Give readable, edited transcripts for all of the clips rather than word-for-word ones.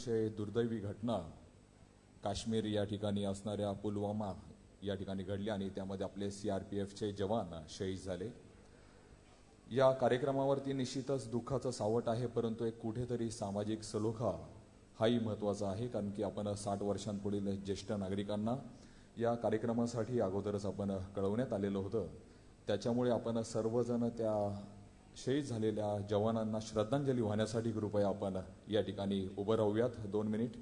अतिशय दुर्दैवी घटना काश्मीर या ठिकाणी असणाऱ्या पुलवामा या ठिकाणी घडली आणि त्यामध्ये आपले CRPFचे जवान शहीद झाले। या कार्यक्रमावरती निश्चितच दुःखाचं सावट आहे, परंतु एक कुठेतरी सामाजिक सलोखा हाही महत्त्वाचा आहे, कारण की आपण 60 वर्षांपुढील ज्येष्ठ नागरिकांना या कार्यक्रमासाठी अगोदरच आपण कळवण्यात आलेलं होतं। त्याच्यामुळे आपण सर्वजण त्या शहीद झालेल्या जवानांना श्रद्धांजली वाहण्यासाठी कृपया आपण या ठिकाणी उभं राहूयात 2 मिनिट।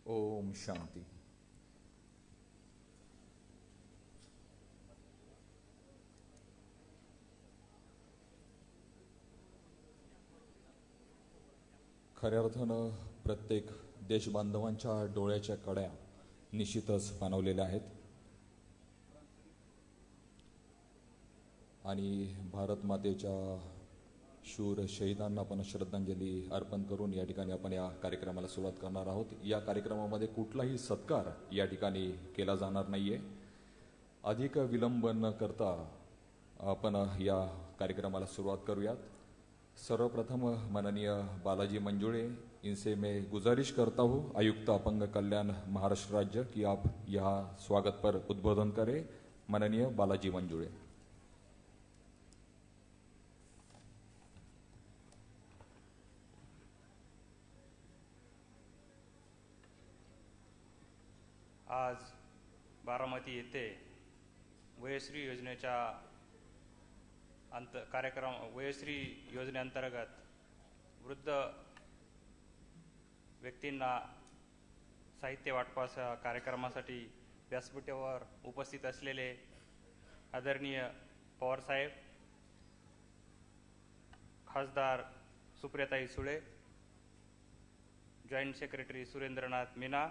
ओम शांती। खऱ्या अर्थानं प्रत्येक देशबांधवांच्या डोळ्याच्या कड्या निश्चितच पाणवलेल्या आहेत आणि भारत मातेच्या शूर शहीदांना आपण श्रद्धांजली अर्पण करून या ठिकाणी आपण या कार्यक्रमाला सुरुवात करणार आहोत। या कार्यक्रमामध्ये कुठलाही सत्कार या ठिकाणी केला जाणार नाहीये। अधिक विलंब न करता आपण या कार्यक्रमाला सुरुवात करूयात। सर्वप्रथम माननीय बालाजी मंजुळे इनसे मैं गुजारिश करता हूँ आयुक्त अपंग कल्याण महाराष्ट्र राज्य कि आप यहाँ स्वागत पर उद्बोधन करें। माननीय बालाजी मंजुळे। आज बारामती येथे वयश्री योजनेच्या वयश्री योजनेअंतर्गत वृद्ध व्यक्तींना साहित्य वाटपाच्या कार्यक्रमासाठी व्यासपीठावर उपस्थित असलेले आदरणीय पवार साहेब, खासदार सुप्रियाताई सुळे, जॉइंट सेक्रेटरी सुरेंद्रनाथ मीना,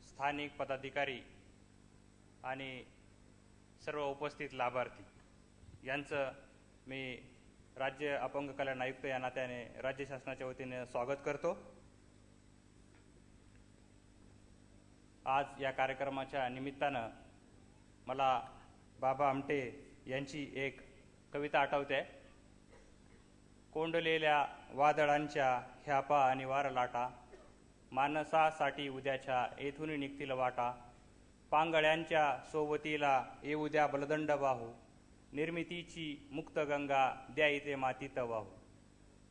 स्थानिक पदाधिकारी आणि सर्व उपस्थित लाभार्थी यांचं मी राज्य अपंग कल्याण आयुक्त या नात्याने राज्य शासनाच्या वतीने स्वागत करतो। आज या कार्यक्रमाच्या निमित्तानं मला बाबा आमटे यांची एक कविता आठवते। कोंडलेल्या वादळांच्या ह्या पा आणि वार लाटा, मानसासाठी उद्याच्या येथून निघतील वाटा, पांगळ्यांच्या सोबतीला येऊ द्या बलदंड वाहू, निर्मितीची मुक्त गंगा द्या इथे मातीत वाहू,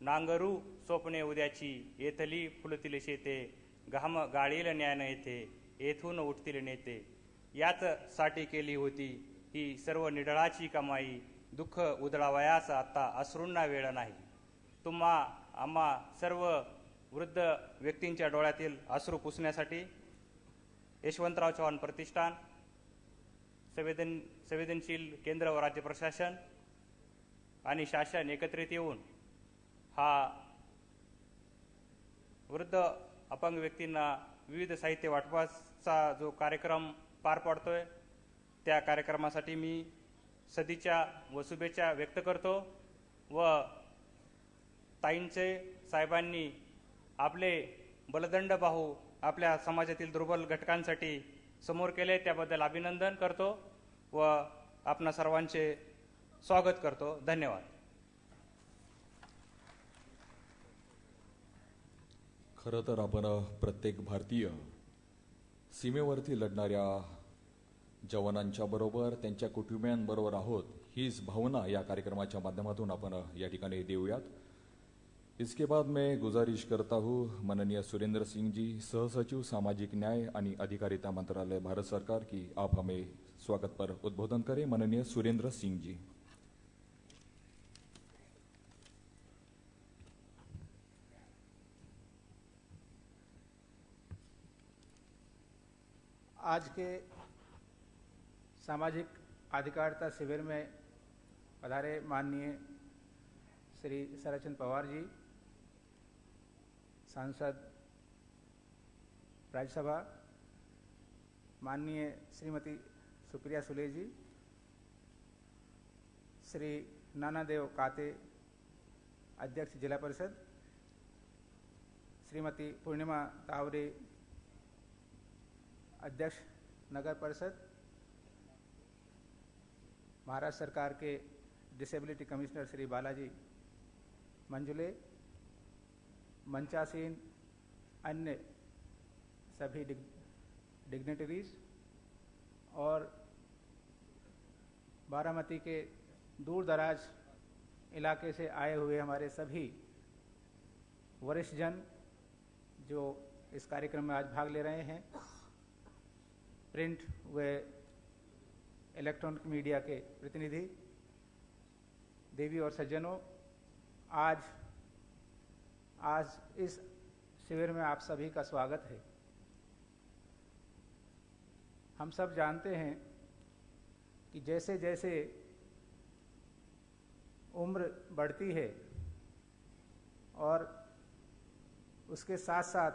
नांगरू स्वप्ने उद्याची येथली फुलतील शेते, घाम गाळील ज्ञान येथे येथून उठतील नेते, याच साठी केली होती ही सर्व निडळाची कमाई, दुःख उधळावयास आता अश्रूंना वेळ नाही। तुम्हा आम्हा सर्व वृद्ध व्यक्तींच्या डोळ्यातील अश्रू पुसण्यासाठी यशवंतराव चव्हाण प्रतिष्ठान, संवेदनशील केंद्र व राज्य प्रशासन आणि शासन एकत्रित येऊन हा वृद्ध अपंग व्यक्तींना विविध साहित्य वाटपाचा जो कार्यक्रम पार पाडतोय, त्या कार्यक्रमासाठी मी सदिच्छा व शुभेच्छा व्यक्त करतो व ताईंचे साहेबांनी आपले बलदंड बाहू आपल्या समाजातील दुर्बल घटकांसाठी समोर केले, त्याबद्दल अभिनंदन करतो व आपणा सर्वांचे स्वागत करतो। धन्यवाद। खरं तर आपण प्रत्येक भारतीय सीमेवरती लढणाऱ्या जवानांच्या बरोबर त्यांच्या कुटुंबियांबरोबर आहोत, हीच भावना या कार्यक्रमाच्या माध्यमातून आपण या ठिकाणी देऊयात। इसके बाद मैं गुजारिश करता हूँ माननीय सुरेंद्र सिंह जी, सहसचिव सामाजिक न्याय आणि अधिकारिता मंत्रालय भारत सरकार, की आप हमें स्वागत पर उद्बोधन करें। माननीय सुरेंद्र सिंह जी। आज के सामाजिक अधिकारिता शिविर में पधारे माननीय श्री शरदचंद्र पवार जी, सांसद राज्यसभा माननीय श्रीमती सुप्रिया सुले जी, श्री नानादेव काते अध्यक्ष जिला परिषद, श्रीमती पूर्णिमा तावरे अध्यक्ष नगर परिषद, महाराष्ट्र सरकार के डिसेबिलिटी कमिश्नर श्री बालाजी मंजुले, मंचासीन अन्य सभी डिग्नेटरीज और बारामती के दूर दराज इलाके से आए हुए हमारे सभी वरिष्ठ जन जो इस कार्यक्रम में आज भाग ले रहे हैं, प्रिंट व इलेक्ट्रॉनिक मीडिया के प्रतिनिधि, देवी और सज्जनों, आज इस शिविर में आप सभी का स्वागत है। हम सब जानते हैं कि जैसे जैसे उम्र बढ़ती है और उसके साथ साथ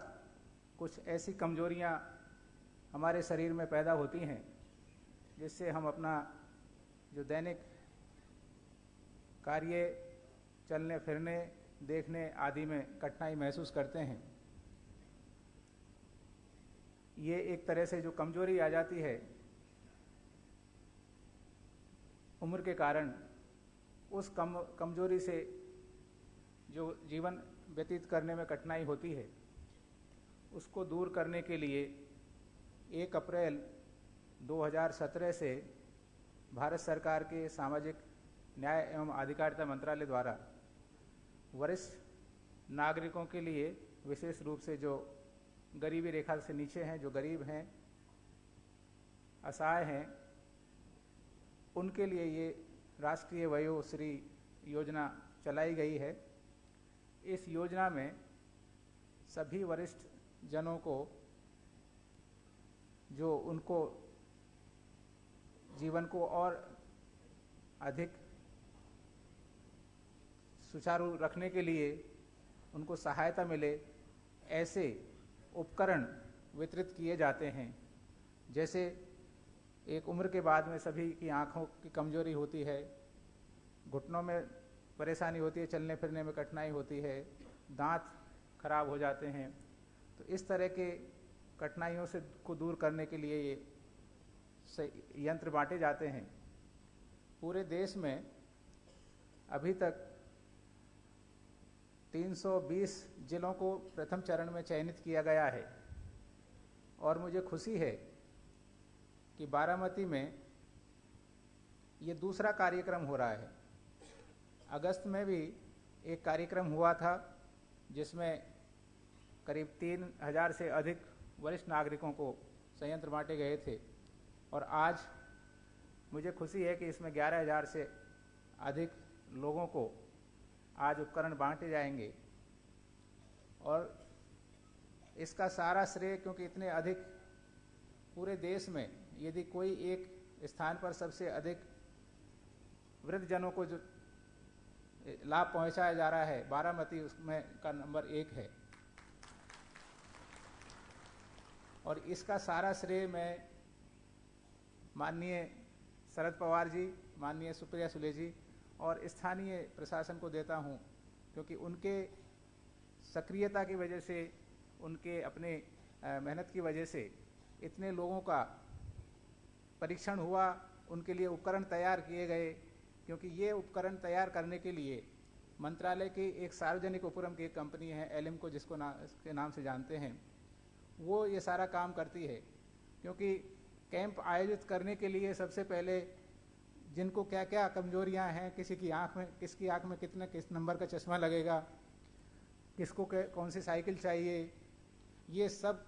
कुछ ऐसी कमजोरियां हमारे शरीर में पैदा होती हैं जिससे हम अपना जो दैनिक कार्य, चलने फिरने, देखने आदि में कठिनाई महसूस करते हैं। ये एक तरह से जो कमजोरी आ जाती है उम्र के कारण, उस कमजोरी से जो जीवन व्यतीत करने में कठिनाई होती है, उसको दूर करने के लिए 1 अप्रैल 2017 से भारत सरकार के सामाजिक न्याय एवं अधिकारिता मंत्रालय द्वारा वरिष्ठ नागरिकों के लिए, विशेष रूप से जो गरीबी रेखा से नीचे हैं, जो गरीब हैं, असहाय हैं, उनके लिए ये राष्ट्रीय वयोश्री योजना चलाई गई है। इस योजना में सभी वरिष्ठ जनों को जो उनको जीवन को और अधिक सुचारू रखने के लिए उनको सहायता मिले, ऐसे उपकरण वितरित किए जाते हैं। जैसे एक उम्र के बाद में सभी की आँखों की कमजोरी होती है, घुटनों में परेशानी होती है, चलने फिरने में कठिनाई होती है, दांत खराब हो जाते हैं। तो इस तरह के कठिनाइयों से को दूर करने के लिए ये यंत्र बांटे जाते हैं। पूरे देश में अभी तक 320 जिलों को प्रथम चरण में चयनित किया गया है और मुझे खुशी है कि बारामती में ये दूसरा कार्यक्रम हो रहा है। अगस्त में भी एक कार्यक्रम हुआ था जिसमें करीब 3000 से अधिक वरिष्ठ नागरिकों को संयंत्र बांटे गए थे और आज मुझे खुशी है कि इसमें 11000 से अधिक लोगों को आज उपकरण बांटे जाएंगे। और इसका सारा श्रेय, क्योंकि इतने अधिक पूरे देश में यदि कोई एक स्थान पर सबसे अधिक वृद्ध जनों को जो लाभ पहुंचाया जा रहा है, बारामती उसमें का नंबर 1 है। और इसका सारा श्रेय मैं माननीय शरद पवार जी, माननीय सुप्रिया सुले जी और स्थानीय प्रशासन को देता हूं, क्योंकि उनके सक्रियता की वजह से, उनके अपने मेहनत की वजह से इतने लोगों का परीक्षण हुआ, उनके लिए उपकरण तैयार किए गए। क्योंकि ये उपकरण तैयार करने के लिए मंत्रालय की एक सार्वजनिक उपक्रम की एक कंपनी है एलिम्को, जिसको के नाम से जानते हैं, वो ये सारा काम करती है। क्योंकि कैंप आयोजित करने के लिए सबसे पहले जिनको क्या क्या कमजोरियां हैं, किसकी आंख में किस नंबर का चश्मा लगेगा, किसको कौन सी साइकिल चाहिए, ये सब,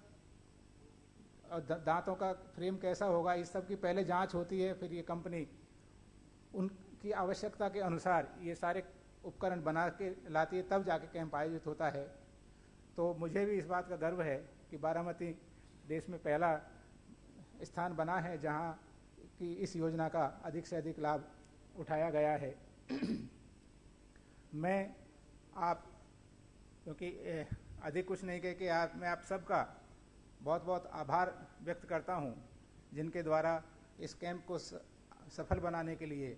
दांतों का फ्रेम कैसा होगा, इस सब की पहले जांच होती है। फिर ये कंपनी उनकी आवश्यकता के अनुसार ये सारे उपकरण बना के लाती है, तब जाके कैंप आयोजित होता है। तो मुझे भी इस बात का गर्व है कि बारामती देश में पहला स्थान बना है जहां कि इस योजना का अधिक से अधिक लाभ उठाया गया है। मैं आप, क्योंकि अधिक कुछ नहीं कह के मैं आप सबका बहुत बहुत आभार व्यक्त करता हूं, जिनके द्वारा इस कैंप को सफल बनाने के लिए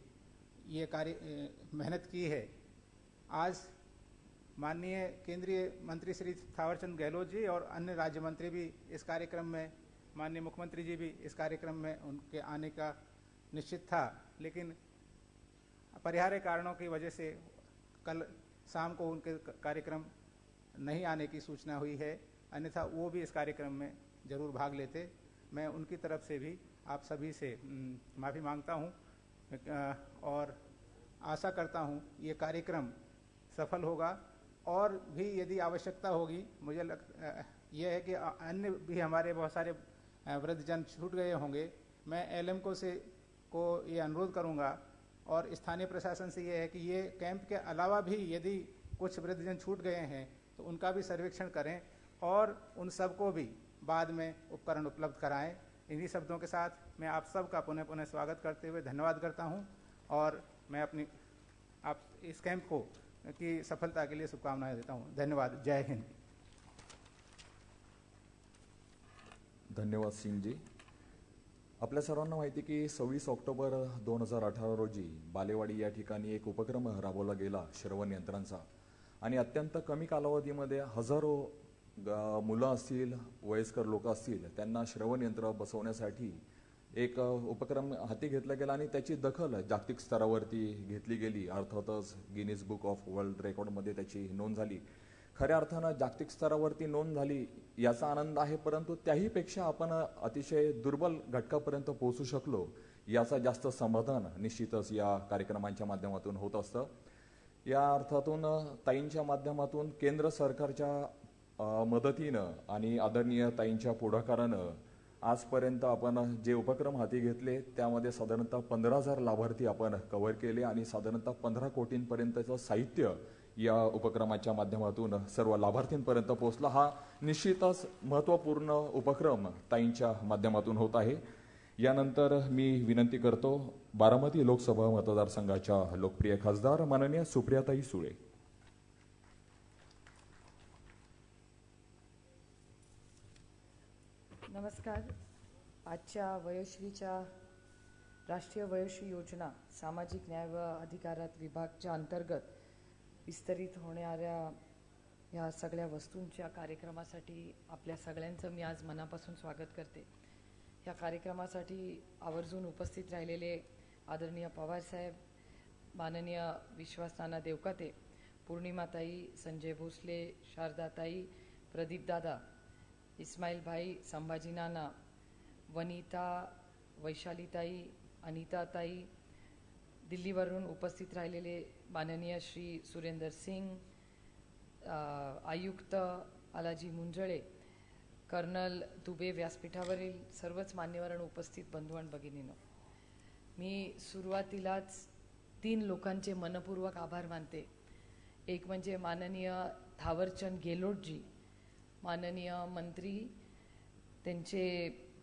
ये मेहनत की है। आज माननीय केंद्रीय मंत्री श्री थावरचंद गहलोत जी और अन्य राज्य मंत्री भी इस कार्यक्रम में, माननीय मुख्यमंत्री जी भी इस कार्यक्रम में उनके आने का निश्चित था, लेकिन अपरिहार्य कारणों की वजह से कल शाम को उनके कार्यक्रम नहीं आने की सूचना हुई है, अन्यथा वो भी इस कार्यक्रम में जरूर भाग लेते। मैं उनकी तरफ से भी आप सभी से माफ़ी मांगता हूं और आशा करता हूं ये कार्यक्रम सफल होगा। और भी यदि आवश्यकता होगी, मुझे यह है कि अन्य भी हमारे बहुत सारे वृद्धजन छूट गए होंगे, मैं एलएमको को ये अनुरोध करूंगा और स्थानीय प्रशासन से ये है कि ये कैंप के अलावा भी यदि कुछ वृद्धजन छूट गए हैं तो उनका भी सर्वेक्षण करें और उन सबको भी बाद में उपकरण उपलब्ध कराएं। इन्हीं शब्दों के साथ मैं आप सबका पुनः पुनः स्वागत करते हुए धन्यवाद करता हूं और मैं आप इस कैंप को की सफलता के लिए शुभकामनाएं देता हूं। धन्यवाद। जय हिंद। धन्यवाद सिंगजी। आपल्या सर्वांना माहिती की 26 ऑक्टोबर 2018 रोजी बालेवाडी या ठिकाणी एक उपक्रम राबवला गेला श्रवण यंत्रांचा, आणि अत्यंत कमी कालावधीमध्ये हजारो मुलं असतील, वयस्कर लोक असतील, त्यांना श्रवण यंत्र बसवण्यासाठी एक उपक्रम हाती घेतला गेला आणि त्याची दखल जागतिक स्तरावरती घेतली गेली। अर्थातच गिनीज बुक ऑफ वर्ल्ड रेकॉर्डमध्ये त्याची नोंद झाली। खऱ्या अर्थानं जागतिक स्तरावरती नोंद झाली याचा आनंद आहे, परंतु त्याही पेक्षा आपण अतिशय दुर्बल घटकापर्यंत पोहोचू शकलो याचा जास्त समाधान निश्चितच या कार्यक्रमांच्या माध्यमातून होत असतं। या अर्थातून ताईंच्या माध्यमातून केंद्र सरकारच्या मदतीनं आणि आदरणीय ताईंच्या पुढाकारानं आजपर्यंत आपण जे उपक्रम हाती घेतले त्यामध्ये साधारणतः 15,000 लाभार्थी आपण कव्हर केले आणि साधारणतः 15 कोटींपर्यंतचं साहित्य या उपक्रमाच्या माध्यमातून सर्व लाभार्थींपर्यंत पोहोचला। हा निश्चितच महत्त्वपूर्ण उपक्रम ताईंच्या माध्यमातून होत आहे। यानंतर मी विनंती करतो बारामती लोकसभा मतदारसंघाच्या लोकप्रिय खासदार माननीय सुप्रियाताई सुळे। नमस्कार। आजच्या वयोश्रीच्या राष्ट्रीय वयोश्री योजना सामाजिक न्याय व अधिकारात विभागच्या अंतर्गत विस्तरित होणाऱ्या या सगळ्या वस्तूंच्या कार्यक्रमासाठी आपल्या सगळ्यांचं मी आज मनापासून स्वागत करते। या कार्यक्रमासाठी आवर्जून उपस्थित राहिलेले आदरणीय पवार साहेब, माननीय विश्वास नाना देवकाते, पूर्णिमाताई, संजय भोसले, शारदाताई, प्रदीप दादा, इस्माईल भाई, संभाजी नाना, वनिता, वैशालीताई, अनिताताई, दिल्लीवरून उपस्थित राहिलेले माननीय श्री सुरेंदर सिंग, आयुक्त आलाजी मुंजळे, कर्नल दुबे व्यासपीठावरील सर्वच मान्यवर उपस्थित बंधू आणि भगिनींनो, मी सुरुवातीलाच 3 लोकांचे मनपूर्वक आभार मानते। एक म्हणजे माननीय थावरचंद गेहलोतजी, माननीय मंत्री, त्यांचे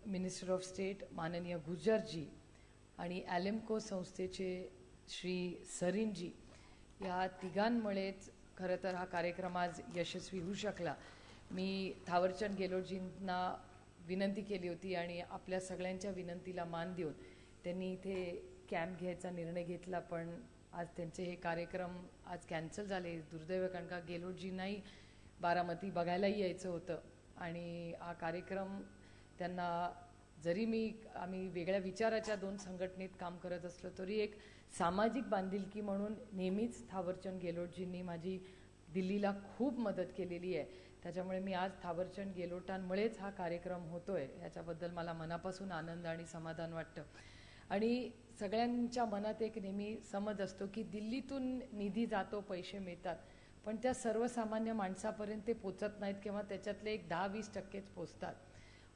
मिनिस्टर ऑफ स्टेट माननीय गुर्जरजी आणि ॲलेम्को संस्थेचे श्री सरीनजी, या तिघांमुळेच खरं तर हा कार्यक्रम आज यशस्वी होऊ शकला। मी थावरचंद गेहलोतजींना विनंती केली होती आणि आपल्या सगळ्यांच्या विनंतीला मान देऊन त्यांनी इथे कॅम्प घ्यायचा निर्णय घेतला, पण आज त्यांचे हे कार्यक्रम आज कॅन्सल झाले। दुर्दैव, कारण का गेहलोतजींनाही बारामती बघायलाही यायचं होतं आणि हा कार्यक्रम त्यांना, जरी आम्ही वेगळ्या विचाराच्या 2 संघटनेत काम करत असलो तरी एक सामाजिक बांधिलकी म्हणून नेहमीच थावरचंद गेहलोतजींनी माझी दिल्लीला खूप मदत केलेली आहे। त्याच्यामुळे मी आज थावरचंद गेहलोतांमुळेच हा कार्यक्रम होतोय याच्याबद्दल मला मनापासून आनंद आणि समाधान वाटतं। आणि सगळ्यांच्या मनात एक नेहमी समज असतो की दिल्लीतून निधी जातो, पैसे मिळतात, पण त्या सर्वसामान्य माणसापर्यंत ते पोचत नाहीत किंवा त्याच्यातले एक 10-20% पोचतात।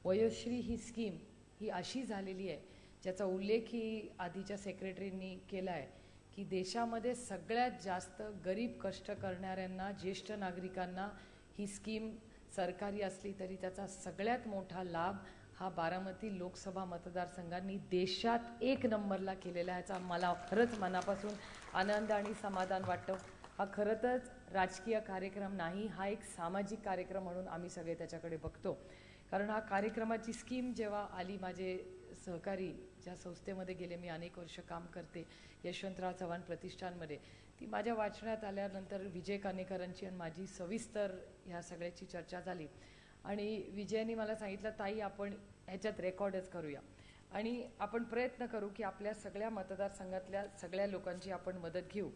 वयोश्री ही स्कीम ही अशी झालेली आहे ज्याचा उल्लेख ही आधीच्या सेक्रेटरींनी केला आहे की देशामध्ये सगळ्यात जास्त गरीब कष्ट करणाऱ्यांना, ज्येष्ठ नागरिकांना ही स्कीम सरकारी असली तरी त्याचा सगळ्यात मोठा लाभ हा बारामती लोकसभा मतदारसंघांनी देशात 1 नंबरला केलेला आहे। याचा मला खरंच मनापासून आनंद आणि समाधान वाटतं। हा खरंच राजकीय कार्यक्रम नाही, हा एक सामाजिक कार्यक्रम म्हणून आम्ही सगळे त्याच्याकडे बघतो। कारण हा कार्यक्रमाची स्कीम जेव्हा आली, माझे सहकारी ज्या संस्थेमध्ये गेले मी अनेक वर्ष काम करते, यशवंतराव चव्हाण प्रतिष्ठानमध्ये, ती माझ्या वाचण्यात आल्यानंतर विजय कानेकरांची आणि माझी सविस्तर ह्या सगळ्याची चर्चा झाली. आणि विजयाने मला सांगितलं, ताई आपण ह्याच्यात रेकॉर्डच करूया आणि आपण प्रयत्न करू की आपल्या सगळ्या मतदारसंघातल्या सगळ्या लोकांची आपण मदत घेऊ.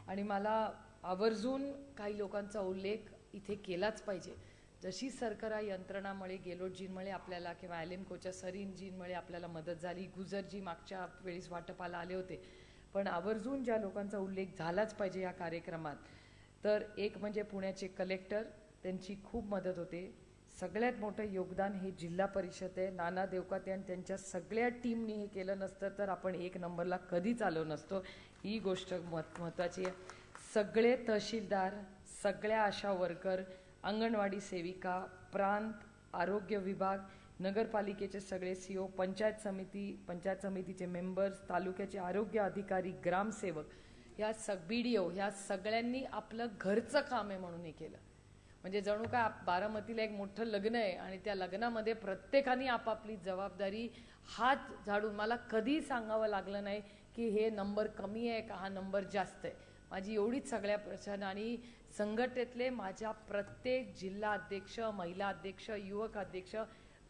आणि मला आवर्जून काही लोकांचा उल्लेख इथे केलाच पाहिजे. जशी सरकारी यंत्रणामुळे, गेलोटजींमुळे आपल्याला किंवा ॲलेमकोच्या सरीनजींमुळे आपल्याला मदत झाली, गुजरजी मागच्या वेळेस वाटपाला आले होते, पण आवर्जून ज्या लोकांचा उल्लेख झालाच पाहिजे या कार्यक्रमात, तर एक म्हणजे पुण्याचे कलेक्टर, त्यांची खूप मदत होते. सगळ्यात मोठं योगदान हे जिल्हा परिषद आहे. नाना देवकाते आणि त्यांच्या सगळ्या टीमनी हे केलं नसतं तर आपण 1 नंबरला कधीच आलो नसतो. ही गोष्ट महत्त्वाची आहे. सगळे तहसीलदार, सगळ्या आशा वर्कर, अंगणवाडी सेविका, प्रांत, आरोग्य विभाग, नगरपालिकेचे सगळे CO, पंचायत समितीचे मेंबर्स, तालुक्याचे आरोग्य अधिकारी, ग्रामसेवक, ह्या BDO, ह्या सगळ्यांनी आपलं घरचं काम आहे म्हणून हे केलं. म्हणजे जणू काय बारामतीला एक मोठं लग्न आहे आणि त्या लग्नामध्ये प्रत्येकाने आपापली जबाबदारी हात झाडून, मला कधी सांगावं लागलं नाही की हे नंबर कमी आहे का हा नंबर जास्त आहे. माझी एवढीच सगळ्या प्रश्न. आणि संघटनेतले माझ्या प्रत्येक जिल्हा अध्यक्ष, महिला अध्यक्ष, युवक अध्यक्ष,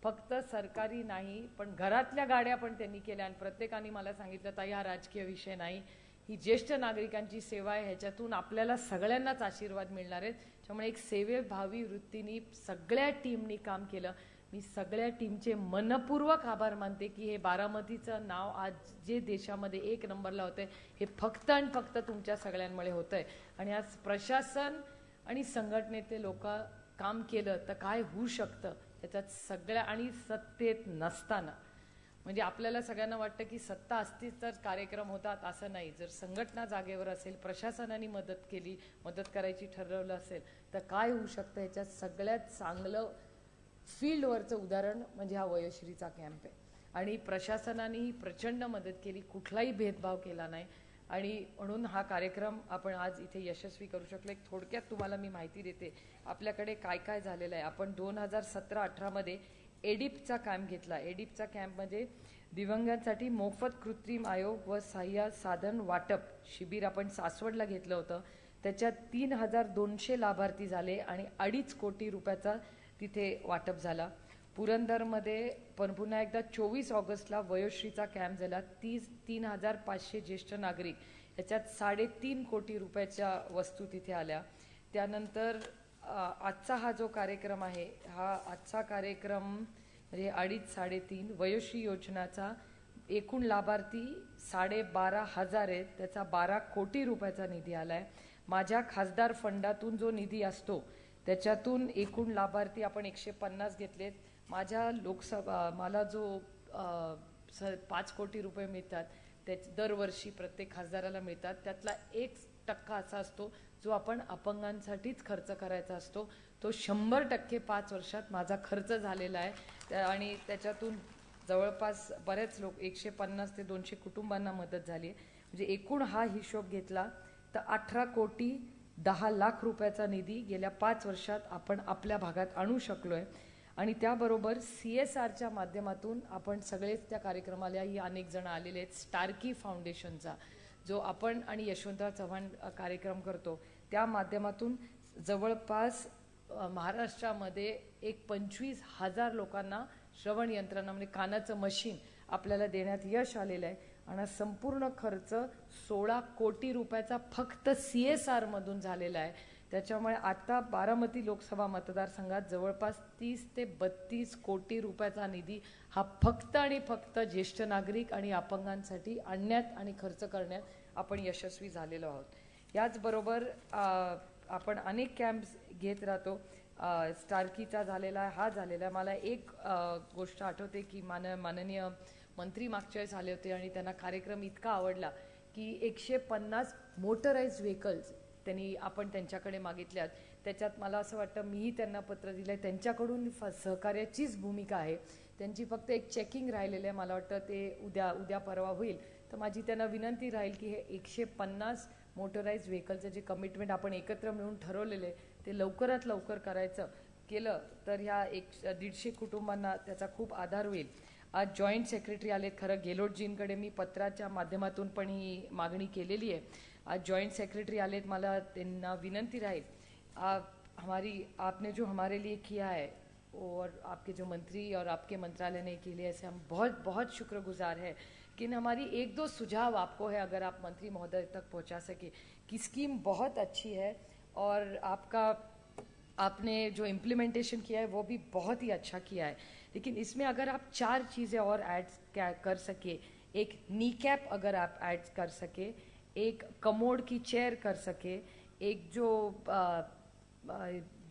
फक्त सरकारी नाही पण घरातल्या गाड्या पण त्यांनी केल्या. आणि प्रत्येकाने मला सांगितलं, ताई हा राजकीय विषय नाही, ही ज्येष्ठ नागरिकांची सेवा आहे, ह्याच्यातून आपल्याला सगळ्यांनाच आशीर्वाद मिळणार आहेत. त्यामुळे एक सेवेभावी वृत्तीने सगळ्या टीमनी काम केलं. मी सगळ्या टीमचे मनपूर्वक आभार मानते की हे बारामतीचं नाव आज जे देशामध्ये 1 नंबरला होतंय, हे फक्त आणि फक्त तुमच्या सगळ्यांमुळे होतंय. आणि आज प्रशासन आणि संघटनेतले लोक काम केलं तर काय होऊ शकतं त्याच्यात सगळ्या. आणि सत्तेत नसताना, म्हणजे आपल्याला सगळ्यांना वाटतं की सत्ता असतीच तर कार्यक्रम होतात, असं नाही. जर संघटना जागेवर असेल, प्रशासनाने मदत केली, मदत करायची ठरवलं असेल तर काय होऊ शकतं. ह्याच्यात सगळ्यात चांगलं फील्डवरचं उदाहरण म्हणजे हा वयोश्रीचा कॅम्प आहे. आणि प्रशासनानेही प्रचंड मदत केली, कुठलाही भेदभाव केला नाही. आणि म्हणून हा कार्यक्रम आपण आज इथे यशस्वी करू शकलो. एक थोडक्यात तुम्हाला मी माहिती देते आपल्याकडे काय काय झालेलं आहे. आपण 2017-18 मध्ये एडिपचा कॅम्प घेतला. एडिपचा कॅम्प म्हणजे दिव्यांगांसाठी मोफत कृत्रिम आयोग व सहाय्य साधन वाटप शिबिर आपण सासवडला घेतलं होतं. त्याच्यात 3200 लाभार्थी झाले आणि 2.5 कोटी रुपयाचा तिथे वाटप झाला. पुरंदरमध्ये पण पुन्हा एकदा 24 ऑगस्टला वयोश्रीचा कॅम्प झाला. 3,500 ज्येष्ठ नागरिक, याच्यात 3.5 कोटी रुपयाच्या वस्तू तिथे आल्या. त्यानंतर आजचा हा जो कार्यक्रम आहे, हा आजचा कार्यक्रम म्हणजे 2.5-3.5 वयोश्री योजनाचा एकूण लाभार्थी 12,500 आहेत. त्याचा 12 कोटी रुपयाचा निधी आलाय. माझ्या खासदार फंडातून जो निधी असतो त्याच्यातून एकूण लाभार्थी आपण 150 घेतलेत. माझ्या लोकसभा मला जो 5 कोटी रुपये मिळतात त्याच दरवर्षी प्रत्येक खासदाराला मिळतात, त्यातला 1% असा असतो जो आपण अपंगांसाठीच खर्च करायचा असतो. तो 100% 5 वर्षात माझा खर्च झालेला आहे. आणि त्याच्यातून जवळपास बरेच लोक 150 ते 200 कुटुंबांना मदत झाली. म्हणजे एकूण हा हिशोब घेतला तर 18 कोटी 10 लाख रुपयाचा निधी गेल्या 5 वर्षात आपण आपल्या भागात आणू शकलोय. आणि त्याबरोबर CSRच्या माध्यमातून आपण सगळेच त्या कार्यक्रमालाही अनेक जण आलेले आहेत. स्टार्की फाउंडेशनचा जो आपण आणि यशवंतराव चव्हाण कार्यक्रम करतो, त्या माध्यमातून जवळपास महाराष्ट्रामध्ये 25,000 लोकांना श्रवण यंत्रणा म्हणजे कानाचं मशीन आपल्याला देण्यात यश आलेलं आहे. आणि संपूर्ण खर्च 16 कोटी रुपयाचा फक्त CSR मधून झालेला आहे. त्याच्यामुळे आता बारामती लोकसभा मतदारसंघात जवळपास 30 ते 32 कोटी रुपयाचा निधी हा फक्त आणि फक्त ज्येष्ठ नागरिक आणि अपंगांसाठी आणण्यात आणि खर्च करण्यात आपण यशस्वी झालेलो आहोत. याचबरोबर आपण अनेक कॅम्प्स घेत राहतो. स्टार्कीचा झालेला आहे, हा झालेला आहे. मला एक गोष्ट आठवते की माननीय मंत्री मागच्या वेळेस आले होते आणि त्यांना कार्यक्रम इतका आवडला की 150 मोटराइज्ड व्हेकल्स त्यांनी आपण त्यांच्याकडे मागितल्यात. त्याच्यात मला असं वाटतं मीही त्यांना पत्र दिलं आहे. त्यांच्याकडून सहकार्याचीच भूमिका आहे. त्यांची फक्त एक चेकिंग राहिलेलं आहे. मला वाटतं ते उद्या परवा होईल. तर माझी त्यांना विनंती राहील की हे 150 मोटराइज्ड व्हेकलचं जे कमिटमेंट आपण एकत्र मिळून ठरवलेलं आहे ते लवकरात लवकर करायचं. केलं तर ह्या 150 कुटुंबांना त्याचा खूप आधार होईल. आज जॉईंट सेक्रेटरी आलेत. खरं गेलोटजींकडे मी पत्राच्या माध्यमातून पण ही मागणी केलेली आहे. आज जॉइंट सेक्रेटरी आलेत. मला त्यांना विनंती राहील, आपने जो हमारे लिए किया है और आपके जो मंत्री और आपके मंत्रालय ने के लिए, ऐसे हम बहुत बहुत शुक्रगुजार है कि हमारी 1-2 सुझाव आपको है, अगर आप मंत्री महोदय तक पहुंचा सके कि स्कीम बहुत अच्छी है और आपने जो इम्प्लीमेंटेशन किया है वो भी बहुत ही अच्छा किया है. लेकिन इसमें अगर आप 4 चीज़ें और ऐड कर सके, एक नी कैप अगर आप ऐड कर सके, एक कमोड की चेयर कर सके, एक जो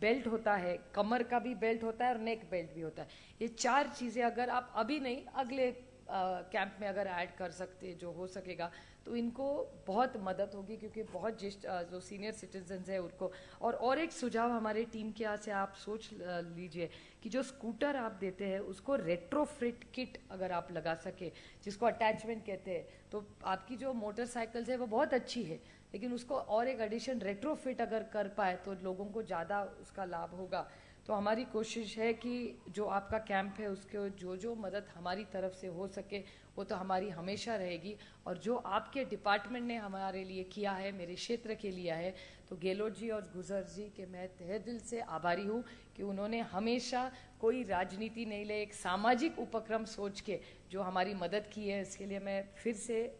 बेल्ट होता है, कमर का भी बेल्ट होता है और नेक बेल्ट भी होता है, ये 4 चीज़ें अगर आप अभी नहीं अगले कैंप में अगर ऐड कर सकते, जो हो सकेगा, तो इनको बहुत मदद होगी. क्योंकि बहुत ज्येष्ठ जो सीनियर सिटीजन्स है उनको, और एक सुझाव हमारे टीम के यहाँ से आप सोच लीजिए कि जो स्कूटर आप देते हैं उसको रेट्रोफिट किट अगर आप लगा सके, जिसको अटैचमेंट कहते हैं, तो आपकी जो मोटरसाइकिल्स है वो बहुत अच्छी है, लेकिन उसको और एक एडिशन रेट्रोफिट अगर कर पाए तो लोगों को ज़्यादा उसका लाभ होगा. तो हमारी कोशिश है कि जो आपका कैंप है उसके जो मदद हमारी तरफ से हो सके वो तो हमारी हमेशा रहेगी. और जो आपके डिपार्टमेंट ने हमारे लिए किया है, मेरे क्षेत्र के लिए है, तो गेहलोत जी और गुजर जी के मैं तहे दिल से आभारी हूँ कि उन्होंने हमेशा कोई राजनीति नहीं ले, एक सामाजिक उपक्रम सोच के जो हमारी मदद की है. इसके लिए मैं फिर से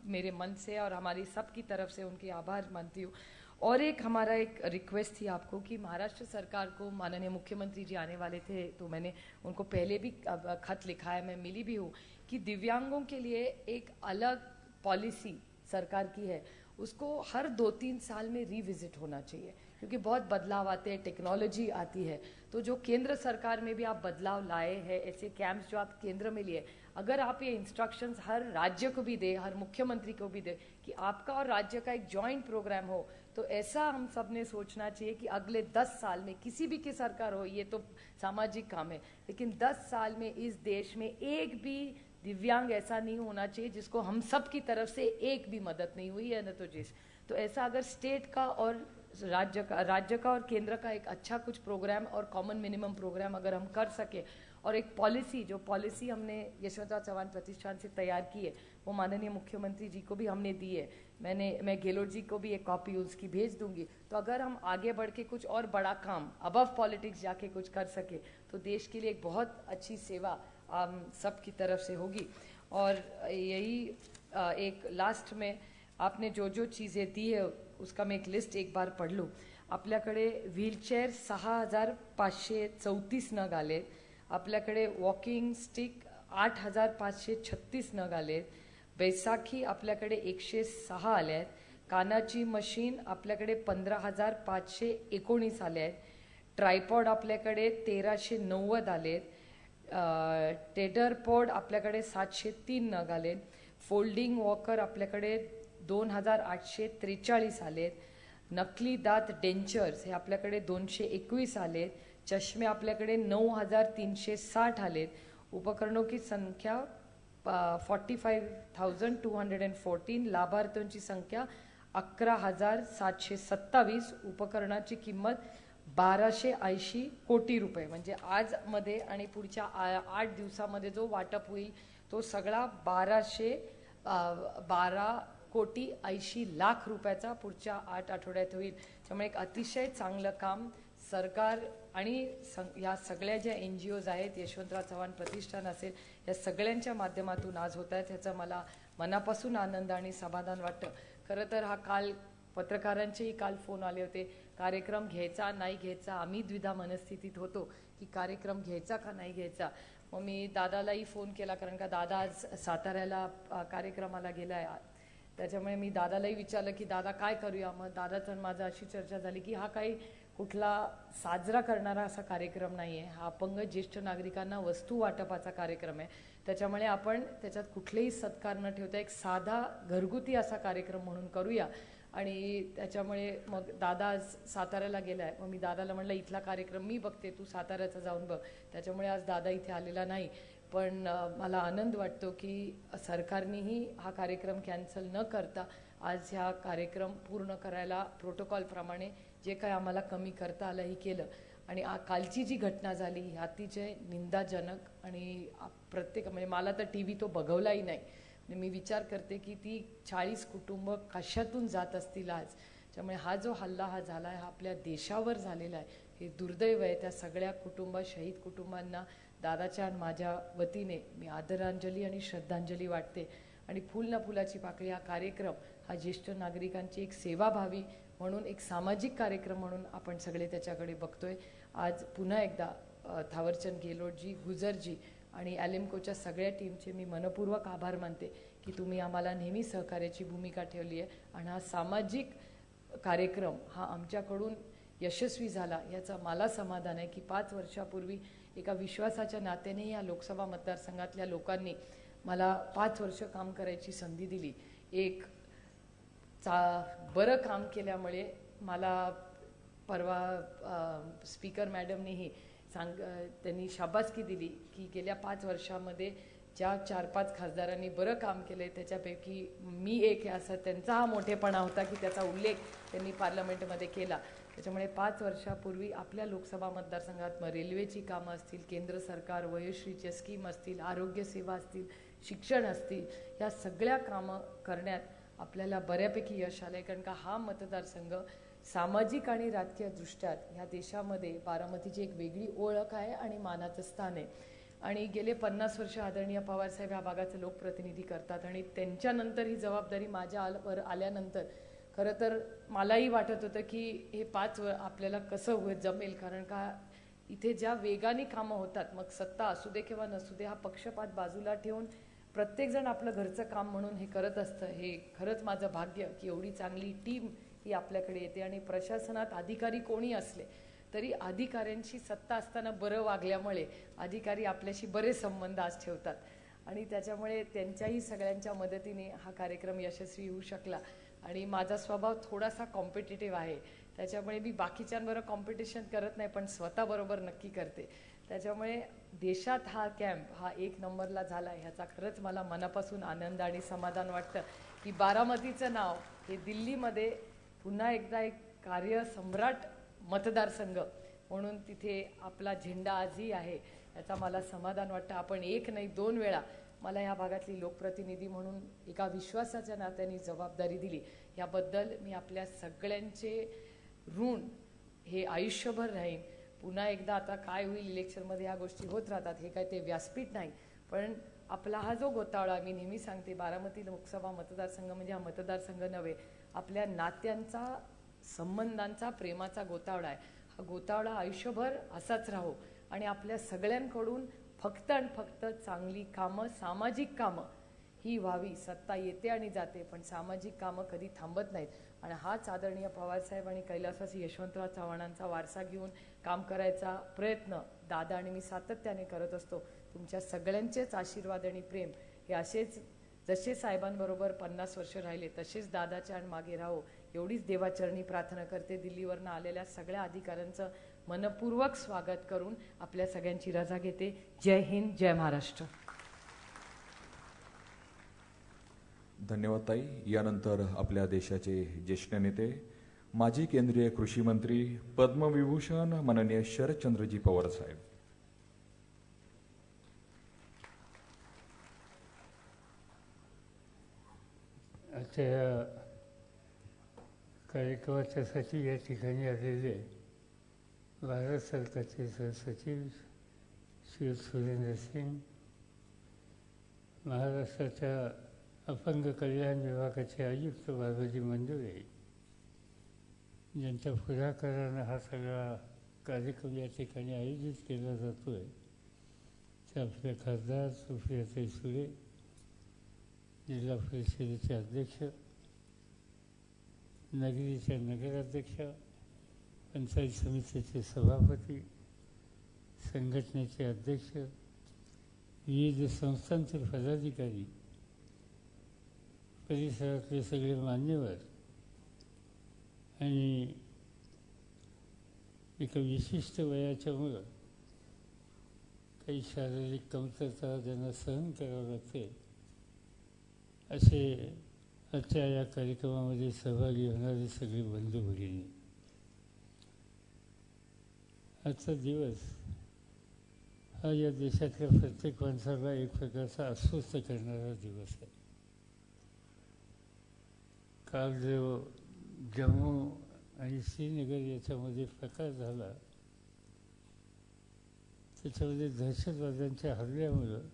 मेरे मन से और हमारी सबकी तरफ से उनकी आभार मानती हूँ. और एक हमारा एक रिक्वेस्ट थी आपको कि महाराष्ट्र सरकार को, माननीय मुख्यमंत्री जी आने वाले थे तो मैंने उनको पहले भी खत लिखा है, मैं मिली भी हूँ, कि दिव्यांगों के लिए एक अलग पॉलिसी सरकार की है, उसको हर 2-3 साल में रिविजिट होना चाहिए. क्योंकि बहुत बदलाव आते हैं, टेक्नोलॉजी आती है. तो जो केंद्र सरकार में भी आप बदलाव लाए हैं, ऐसे कैंप्स जो आप केंद्र में लिए, अगर आप ये इंस्ट्रक्शंस हर राज्य को भी दे, हर मुख्यमंत्री को भी दे कि आपका और राज्य का एक जॉइंट प्रोग्राम हो, तो ऐसा हम सब ने सोचना चाहिए कि अगले 10 साल में किसी भी की सरकार हो, ये तो सामाजिक काम है, लेकिन 10 साल में इस देश में एक भी दिव्यांग ऐसा नहीं होना चाहिए जिसको हम सब की तरफ से एक भी मदद नहीं हुई है न तो ऐसा अगर स्टेट का और राज्य का और केंद्र का एक अच्छा कुछ प्रोग्राम और कॉमन मिनिमम प्रोग्राम अगर हम कर सके, और एक पॉलिसी हमने यशवंतराव चव्हाण प्रतिष्ठान से तैयार की है, वो माननीय मुख्यमंत्री जी को भी हमने दी है. मैं गेहलोत जी को भी एक कॉपी उसकी भेज दूंगी. तो अगर हम आगे बढ़ के कुछ और बड़ा काम अबव पॉलिटिक्स जाके कुछ कर सके तो देश के लिए एक बहुत अच्छी सेवा हम सब की तरफ से होगी. और यही एक लास्ट में आपने जो चीज़ें दी है उसका मैं एक लिस्ट एक बार पढ़ लूँ. आपल्याकडे व्हीलचेअर 6,534 नग आले. आपल्याकडे वॉकिंग स्टिक 8,536 नग आले. बैसाखी आपल्याकडे 106 आले आहेत. कानाची मशीन आपल्याकडे 15,519 आले आहेत. ट्रायपॉड आपल्याकडे 1,390 आलेत. टेडरपॉड आपल्याकडे 703 नग आलेत. फोल्डिंग वॉकर आपल्याकडे 2,843 आलेत. नकली दात डेंचर्स हे आपल्याकडे 221 आलेत. चष्मे आपल्याकडे 9,360 आलेत. उपकरणों की संख्या 45,214. लाभार्थ्यांची संख्या 11,727. उपकरणाची किंमत 1,280 कोटी रुपये. म्हणजे आज मध्ये आणि पुढच्या 8 दिवसामध्ये जो वाटप होईल तो सगळा 12 कोटी 80 लाख रुपयाचा पुढच्या 8 आठवड्यात होईल. त्यामुळे एक अतिशय चांगलं काम सरकार आणि या सगळ्या ज्या NGOज आहेत, यशवंतराव चव्हाण प्रतिष्ठान असेल, या सगळ्यांच्या माध्यमातून आज होत आहेत. ह्याचा मला मनापासून आनंद आणि समाधान वाटतं. खरं तर हा काल पत्रकारांचेही काल फोन आले होते, कार्यक्रम घ्यायचा नाही घ्यायचा. आम्ही द्विधा मनस्थितीत होतो की कार्यक्रम घ्यायचा का नाही घ्यायचा. मग मी दादालाही फोन केला, कारण का दादा आज साताऱ्याला कार्यक्रमाला गेला आहे. त्याच्यामुळे मी दादालाही विचारलं की दादा काय करूया. मग दादाचं माझं अशी चर्चा झाली की हा काही कुठला साजरा करणारा असा कार्यक्रम नाही आहे, हा अपंग ज्येष्ठ नागरिकांना वस्तू वाटपाचा कार्यक्रम आहे. त्याच्यामुळे आपण त्याच्यात कुठलेही सत्कार न ठेवता एक साधा घरगुती असा कार्यक्रम म्हणून करूया. आणि त्याच्यामुळे मग दादा आज साताऱ्याला गेला आहे. मग मी दादाला म्हणलं इथला कार्यक्रम मी बघते, तू साताऱ्याचा जाऊन बघ. त्याच्यामुळे आज दादा इथे आलेला नाही. पण मला आनंद वाटतो की सरकारनेही हा कार्यक्रम कॅन्सल न करता आज ह्या कार्यक्रम पूर्ण करायला प्रोटोकॉलप्रमाणे जे काही आम्हाला कमी करता आलं ही केलं. आणि कालची जी घटना झाली ही अतिशय निंदाजनक आणि प्रत्येक म्हणजे मला तर टी व्ही तो बघवलाही नाही. मी विचार करते की ती 40 कुटुंब कशातून जात असतील आज. त्यामुळे हा जो हल्ला हा झाला आहे हा आपल्या देशावर झालेला आहे, हे दुर्दैव आहे. त्या सगळ्या शहीद कुटुंबांना दादाच्या आणि माझ्या वतीने मी आदरांजली आणि श्रद्धांजली वाटते. आणि फुल ना फुलाची पाकळी हा कार्यक्रम हा ज्येष्ठ नागरिकांची एक सेवाभावी म्हणून एक सामाजिक कार्यक्रम म्हणून आपण सगळे त्याच्याकडे बघतोय. आज पुन्हा एकदा थावरचंद गेहलोतजी, गुजरजी आणि ॲलेम्कोच्या सगळ्या टीमचे मी मनपूर्वक आभार मानते की तुम्ही आम्हाला नेहमी सहकार्याची भूमिका ठेवली आहे. आणि हा सामाजिक कार्यक्रम हा आमच्याकडून यशस्वी झाला याचा मला समाधान आहे की 5 वर्षापूर्वी एका विश्वासाच्या नात्याने या लोकसभा मतदारसंघातल्या लोकांनी मला 5 वर्ष काम करायची संधी दिली. एक बरं काम केल्यामुळे मला परवा स्पीकर मॅडमनीही त्यांनी शाबासकी दिली की गेल्या 5 वर्षामध्ये ज्या 4-5 खासदारांनी बरं काम केलं आहे त्याच्यापैकी मी एक आहे, असा त्यांचा हा मोठेपणा होता की त्याचा उल्लेख त्यांनी पार्लमेंटमध्ये केला. त्याच्यामुळे 5 वर्षापूर्वी आपल्या लोकसभा मतदारसंघात रेल्वेची कामं असतील, केंद्र सरकार वयोश्रीच्या स्कीम असतील, आरोग्यसेवा असतील, शिक्षण असतील, या सगळ्या कामं करण्यात आपल्याला बऱ्यापैकी यश आलं आहे. कारण का हा मतदारसंघ सामाजिक आणि राजकीय दृष्ट्यात ह्या देशामध्ये बारामतीची एक वेगळी ओळख आहे आणि मानाचं स्थान आहे. आणि गेले 50 वर्ष आदरणीय पवारसाहेब ह्या भागाचे लोकप्रतिनिधी करतात आणि त्यांच्यानंतर ही जबाबदारी माझ्यावर आल्यानंतर खरं तर मलाही वाटत होतं की हे 5 आपल्याला कसं जमेल. कारण का इथे ज्या वेगाने कामं होतात, मग सत्ता असू दे किंवा नसू दे, हा पक्षपात बाजूला ठेवून प्रत्येकजण आपलं घरचं काम म्हणून हे करत असतं. हे खरंच माझं भाग्य की एवढी चांगली टीम ही आपल्याकडे येते. आणि प्रशासनात अधिकारी कोणी असले तरी अधिकाऱ्यांची सत्ता असताना बरं वागल्यामुळे अधिकारी आपल्याशी बरेच संबंध आज ठेवतात आणि त्याच्यामुळे त्यांच्याही सगळ्यांच्या मदतीने हा कार्यक्रम यशस्वी होऊ शकला. आणि माझा स्वभाव थोडासा कॉम्पिटिटिव्ह आहे, त्याच्यामुळे मी बाकीच्यांबरोबर कॉम्पिटिशन करत नाही पण स्वतःबरोबर नक्की करते. त्याच्यामुळे देशात हा कॅम्प हा 1 नंबरला झाला ह्याचा खरंच मला मनापासून आनंद आणि समाधान वाटतं की बारामतीचं नाव हे दिल्लीमध्ये पुन्हा एकदा एक कार्यसम्राट मतदारसंघ म्हणून तिथे आपला झेंडा आजही आहे याचा मला समाधान वाटतं. आपण 1 नाही 2 वेळा मला या भागातली लोकप्रतिनिधी म्हणून एका विश्वासाच्या नात्याने जबाबदारी दिली, याबद्दल मी आपल्या सगळ्यांचे ऋण हे आयुष्यभर राहीन. पुन्हा एकदा आता काय होईल इलेक्शनमध्ये ह्या गोष्टी होत राहतात, हे काय ते व्यासपीठ नाही, पण आपला हा जो गोतावळा मी नेहमी सांगते बारामती लोकसभा मतदारसंघ म्हणजे हा मतदारसंघ नव्हे, आपल्या नात्यांचा, संबंधांचा, प्रेमाचा गोतावळा आहे. हा गोतावळा आयुष्यभर असाच राहो आणि आपल्या सगळ्यांकडून फक्त आणि फक्त चांगली कामं, सामाजिक कामं ही व्हावी. सत्ता येते आणि जाते पण सामाजिक कामं कधी थांबत नाहीत. आणि हाच आदरणीय पवारसाहेब आणि कैलासवासी यशवंतराव चव्हाणांचा वारसा घेऊन काम करायचा प्रयत्न दादा आणि मी सातत्याने करत असतो. तुमच्या सगळ्यांचेच आशीर्वाद आणि प्रेम हे असेच जसे साहेबांबरोबर 50 वर्ष राहिले तसेच दादाच्या आणि मागे राहो एवढीच देवाचरणी प्रार्थना करते. दिल्लीवरनं आलेल्या सगळ्या अधिकाऱ्यांचं मनपूर्वक स्वागत करून आपल्या सगळ्यांची रजा घेते. जय हिंद, जय महाराष्ट्र. धन्यवाद ताई. यानंतर आपल्या देशाचे ज्येष्ठ नेते माजी केंद्रीय कृषी मंत्री पद्मविभूषण माननीय शरदचंद्रजी पवार साहेब. आजच्या कार्यक्रमाच्यासाठी या ठिकाणी आलेले भारत सरकारचे सहसचिव श्री सुरेंद्र सिंग, महाराष्ट्राच्या अपंग कल्याण विभागाचे आयुक्त बाबाजी मंडळे, ज्यांच्या पुढाकारानं हा सगळा कार्यक्रम या ठिकाणी आयोजित केला जातो आहे, ते आपले खासदार सुप्रियाताई सुळे, जिल्हा परिषदेचे अध्यक्ष, नगरीच्या नगराध्यक्ष, पंचायत समितीचे सभापती, संघटनेचे अध्यक्ष, विविध संस्थांचे पदाधिकारी, परिसरातले सगळे मान्यवर आणि एका विशिष्ट वयाच्यामुळं काही शारीरिक कमतरता ज्यांना सहन करावं लागते असे आजच्या या कार्यक्रमामध्ये सहभागी होणारे सगळे बंधू भगिनी, आजचा दिवस हा या देशातल्या प्रत्येक माणसाला एक प्रकारचा अस्वस्थ करणारा दिवस आहे. काल जो जम्मू आणि श्रीनगर याच्यामध्ये प्रकार झाला त्याच्यामध्ये दहशतवाद्यांच्या हल्ल्यामुळं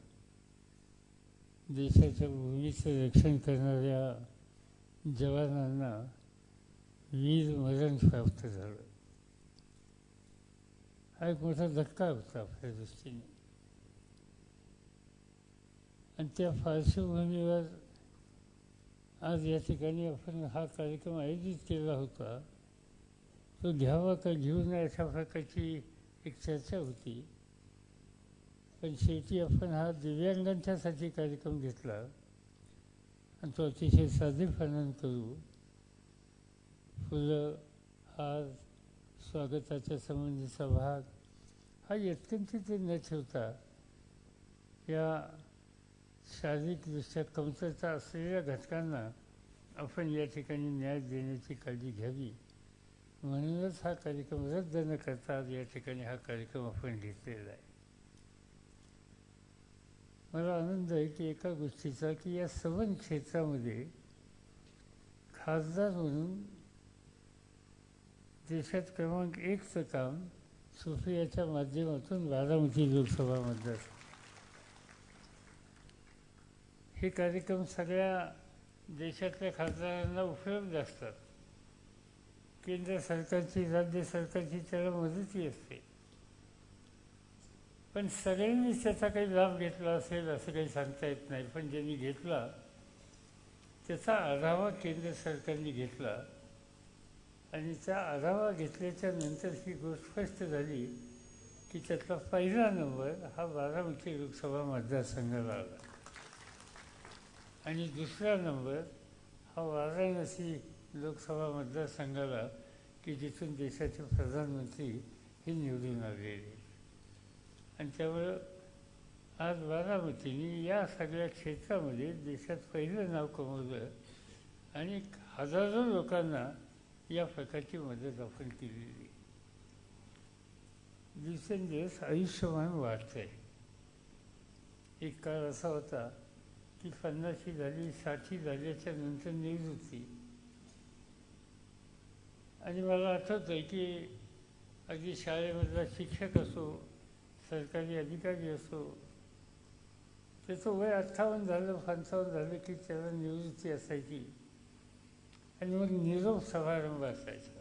देशाच्या भूमीचं रक्षण करणाऱ्या जवानांना वीर मरण प्राप्त झालं. हा एक मोठा धक्का होता आपल्या दृष्टीने. आणि त्या पार्श्वभूमीवर आज या ठिकाणी आपण हा कार्यक्रम आयोजित केला होता. तो घ्यावा का घेऊ नये अशा प्रकारची एक चर्चा होती. पण शेवटी आपण हा दिव्यांगांच्यासाठी कार्यक्रम घेतला आणि तो अतिशय साधेपणाने करू. फुलं, हार, स्वागताच्या संबंधीचा भाग हा यत्किंचित न ठेवता या शारीरिकदृष्ट्या कमतरता असलेल्या घटकांना आपण या ठिकाणी न्याय देण्याची काळजी घ्यावी. म्हणूनच हा कार्यक्रम रद्द न करता या ठिकाणी हा कार्यक्रम आपण घेतलेला आहे. मला आनंद आहे की एका गोष्टीचा की या संवहन क्षेत्रामध्ये खासदार म्हणून देशात क्रमांक 1चं काम सुप्रियाच्या माध्यमातून बारामती लोकसभा मतदार. हे कार्यक्रम सगळ्या देशातल्या खासदारांना उपलब्ध असतात. केंद्र सरकारची, राज्य सरकारची त्याला मदतही असते. पण सगळ्यांनीच त्याचा काही लाभ घेतला असेल असं काही सांगता येत नाही. पण ज्यांनी घेतला त्याचा आढावा केंद्र सरकारने घेतला आणि त्या आढावा घेतल्याच्या नंतर ही गोष्ट स्पष्ट झाली की त्यातला पहिला नंबर हा बारामती लोकसभा मतदारसंघाला आला आणि दुसरा नंबर हा वाराणसी लोकसभा मतदारसंघाला की जिथून देशाचे प्रधानमंत्री हे निवडून आलेले. आणि त्यामुळं आज बारामतीने या सगळ्या क्षेत्रामध्ये देशात पहिलं नाव कमवलं आणि हजारो लोकांना या प्रकारची मदत आपण केलेली. दिवसेंदिवस आयुष्यमान वाढतं आहे. एक काळ असा होता की 50 झाली, 60 झाल्याच्या नंतर निवृत्ती. आणि मला आठवतं आहे की अगदी शाळेमधला शिक्षक असो, सरकारी अधिकारी असो, त्याचं वय 58 झालं, 55 झालं की त्याला निवृत्ती असायची आणि मग निरोप समारंभ असायचा.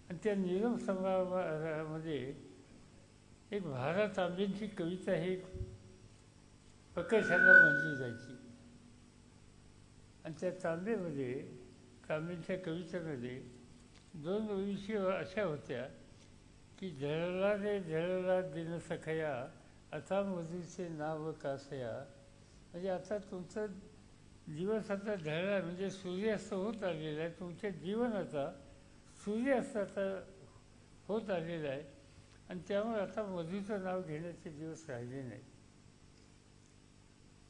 आणि त्या निरोप समारंभामध्ये एक भारत तांबेंची कविता ही प्रकर्षाला म्हणली जायची. आणि त्या तांबेच्या कवितेमध्ये 2 ओळी अशा होत्या की झळला रे झळला दिन सखया, आता मधुचे नाव कासया. म्हणजे आता तुमचा दिवस आता ढळला म्हणजे सूर्यास्त होत आलेला आहे. तुमचे जीवन आता सूर्यास्ताचा होत आलेलं आहे आणि त्यामुळे आता मधुचं नाव घेण्याचे दिवस राहिले नाही.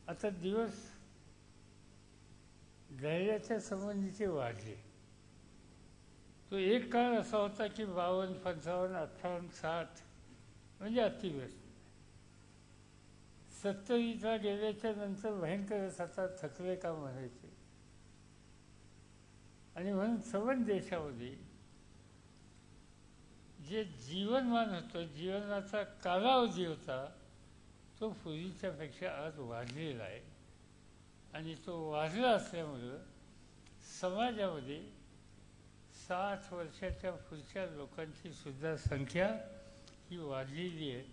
आता दिवस ढळल्याच्या संबंधीचे वाढले. तो एक काळ असा होता की 52, 55, 58, 60 म्हणजे अतिव्यस्त. 70ला गेल्याच्या नंतर भयंकरच आता थकले का म्हणायचे. आणि म्हणून संवहन देशामध्ये जे जीवनमान होतं, जीवनाचा कालावधी होता, तो पूर्वीच्यापेक्षा आज वाढलेला आहे. आणि तो वाढला असल्यामुळं समाजामध्ये 60 वर्षाच्या पुढच्या लोकांची सुद्धा संख्या ही वाढलेली आहे.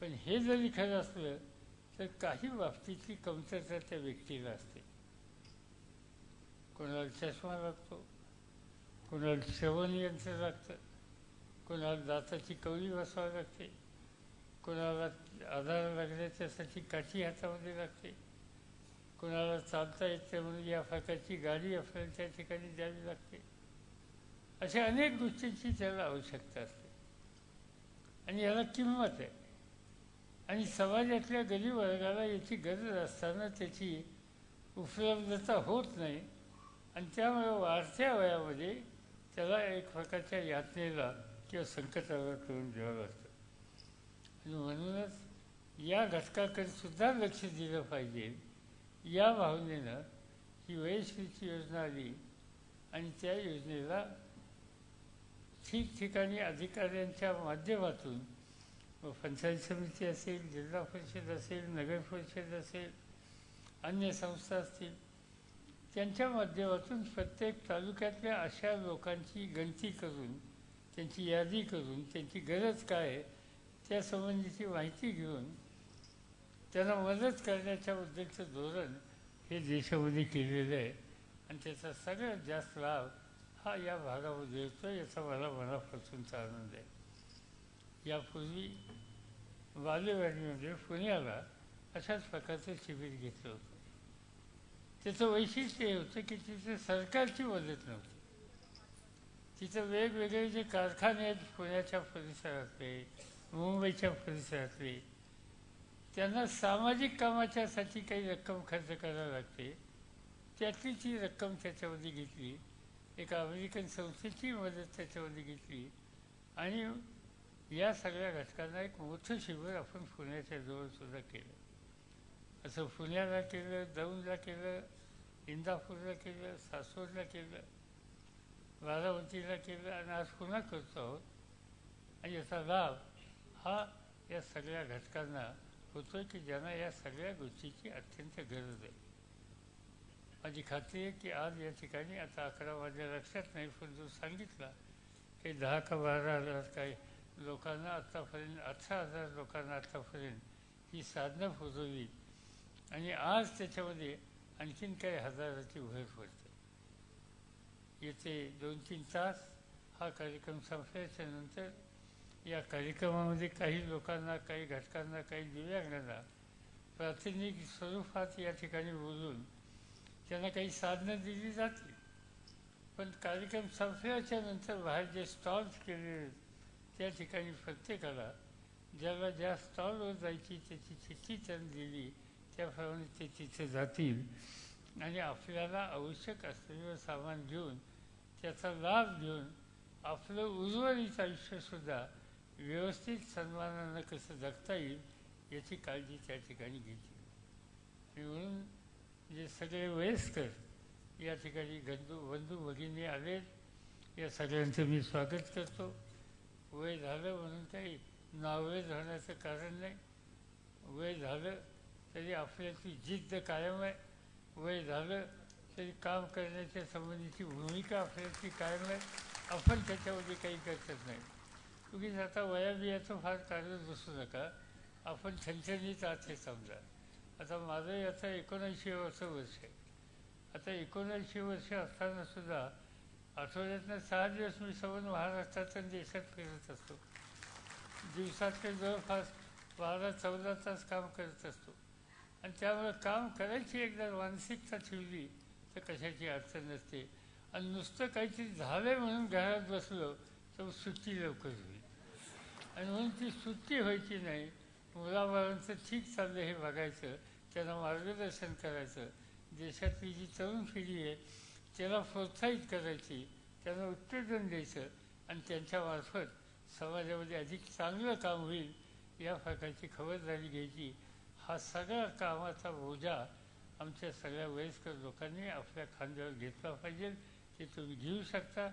पण हे जरी खरं असलं तर काही बाबतीतली कमतरता त्या व्यक्तीला असते. कोणाला चष्मा लागतो, कोणाला श्रवणयंत्र लागतं, कोणाला दाताची कवळी बसवावी लागते, कोणाला आधार लागण्याच्यासाठी काठी हातामध्ये लागते, कोणाला चालता येते म्हणून या प्रकारची गाडी आपल्याला त्या ठिकाणी द्यावी लागते. अशा अनेक गोष्टींची त्याला आवश्यकता असते आणि याला किंमत आहे. आणि समाजातल्या गरीब वर्गाला याची गरज असताना त्याची उपलब्धता होत नाही आणि त्यामुळे वाढत्या वयामध्ये त्याला एक प्रकारच्या यातनेला किंवा संकटावर करून द्यावं लागतं. आणि म्हणूनच या घटकाकडे सुद्धा लक्ष दिलं पाहिजे. या भावनेनं ही वयश्रीची योजना आली आणि त्या योजनेला ठिकठिकाणी अधिकाऱ्यांच्या माध्यमातून पंचायत समिती असेल, जिल्हा परिषद असेल, नगर परिषद असेल, अन्य संस्था असतील, त्यांच्या माध्यमातून प्रत्येक तालुक्यातल्या अशा लोकांची गणती करून, त्यांची यादी करून, त्यांची गरज काय आहे त्या संबंधीची माहिती घेऊन त्यांना मदत करण्याच्या बद्दलचं धोरण हे देशामध्ये केलेलं आहे. आणि त्याचा सगळ्यात जास्त लाभ हा या भागामध्ये होतो, याचा मला मनापासूनचा आनंद आहे. यापूर्वी बालेवाडीमध्ये पुण्याला अशाच प्रकारचं शिबिर घेतलं होतं. त्याचं वैशिष्ट्य हे होतं की तिथे सरकारची मदत नव्हती. तिथं वेगवेगळे जे कारखाने आहेत पुण्याच्या परिसरातले, मुंबईच्या परिसरातले, त्यांना सामाजिक कामाच्यासाठी काही रक्कम खर्च करावी लागते. त्यातली ती रक्कम त्याच्यामध्ये घेतली, एका अमेरिकन संस्थेची मदत त्याच्यामध्ये घेतली आणि या सगळ्या घटकांना एक मोठं शिबिर आपण पुण्याच्या जवळसुद्धा केलं. असं पुण्याला केलं, दौंडला केलं, इंदापूरला केलं, सासवडला केलं, बारामतीला केलं आणि आज पुन्हा करतो आहोत. आणि याचा लाभ हा या सगळ्या घटकांना होतो की ज्यांना या सगळ्या गोष्टीची अत्यंत गरज आहे. माझी खात्री आहे की आज या ठिकाणी, आता आकडा माझ्या लक्षात नाही, पण जो सांगितला की 10 का 12,000 काही लोकांना आत्तापर्यंत, 18,000 लोकांना आत्तापर्यंत ही साधनं पोचवली आणि आज त्याच्यामध्ये आणखीन काही हजाराची भर पडते. येथे 2-3 तास हा कार्यक्रम संपल्याच्या नंतर या कार्यक्रमामध्ये काही लोकांना, काही घटकांना, काही दिव्यांगांना प्रातिनिधिक स्वरूपात या ठिकाणी बोलून त्यांना काही साधनं दिली जातील. पण कार्यक्रम संपल्याच्या नंतर बाहेर जे स्टॉल्स केलेले त्या ठिकाणी प्रत्येकाला ज्याला ज्या स्टॉलवर जायची त्याची चिठ्ठी त्यांनी दिली, त्याप्रमाणे ते तिथे जातील आणि आपल्याला आवश्यक असलेलं सामान घेऊन, त्याचा लाभ घेऊन आपलं उर्वरित आयुष्यसुद्धा व्यवस्थित सन्मानानं कसं जगता येईल याची काळजी त्या ठिकाणी घेतली. आणि म्हणून जे सगळे वयस्कर या ठिकाणी बंधू भगिनी आलेत, या सगळ्यांचं मी स्वागत करतो. वय झालं म्हणून काही नावेज होण्याचं कारण नाही. वय झालं तरी आपल्याची जिद्द कायम आहे. वय झालं तरी काम करण्याच्या संबंधीची भूमिका आपल्याची कायम आहे. आपण त्याच्यामध्ये काही करत नाही. उगीच आता वयाबियाचं फार काढत बसू नका. आपण छणछणीत आहात हे समजा. आता माझं आता 79 वर्ष आहे. आता 79 वर्ष असतानासुद्धा आठवड्यातनं 6 दिवस मी संबंध महाराष्ट्रात आणि देशात फिरत असतो. दिवसातले जवळपास 12-14 तास काम करत असतो. आणि त्यामुळे काम करायची एकदा मानसिकता ठेवली तर कशाची अडचण नसते. आणि नुसतं काहीतरी झालं म्हणून घरात बसलो तर सुट्टी लवकर होईल. आणि म्हणून ती सुट्टी व्हायची नाही. मुलाबाळांचं ठीक चाललं हे बघायचं, त्यांना मार्गदर्शन करायचं. देशातली जी तरुण पिढी आहे त्याला प्रोत्साहित करायची, त्यांना उत्तेजन द्यायचं आणि त्यांच्यामार्फत समाजामध्ये अधिक चांगलं काम होईल या प्रकारची खबरदारी घ्यायची. हा सगळा कामाचा बोजा आमच्या सगळ्या वयस्कर लोकांनी आपल्या खांद्यावर घेतला पाहिजे. ते तुम्ही घेऊ शकता.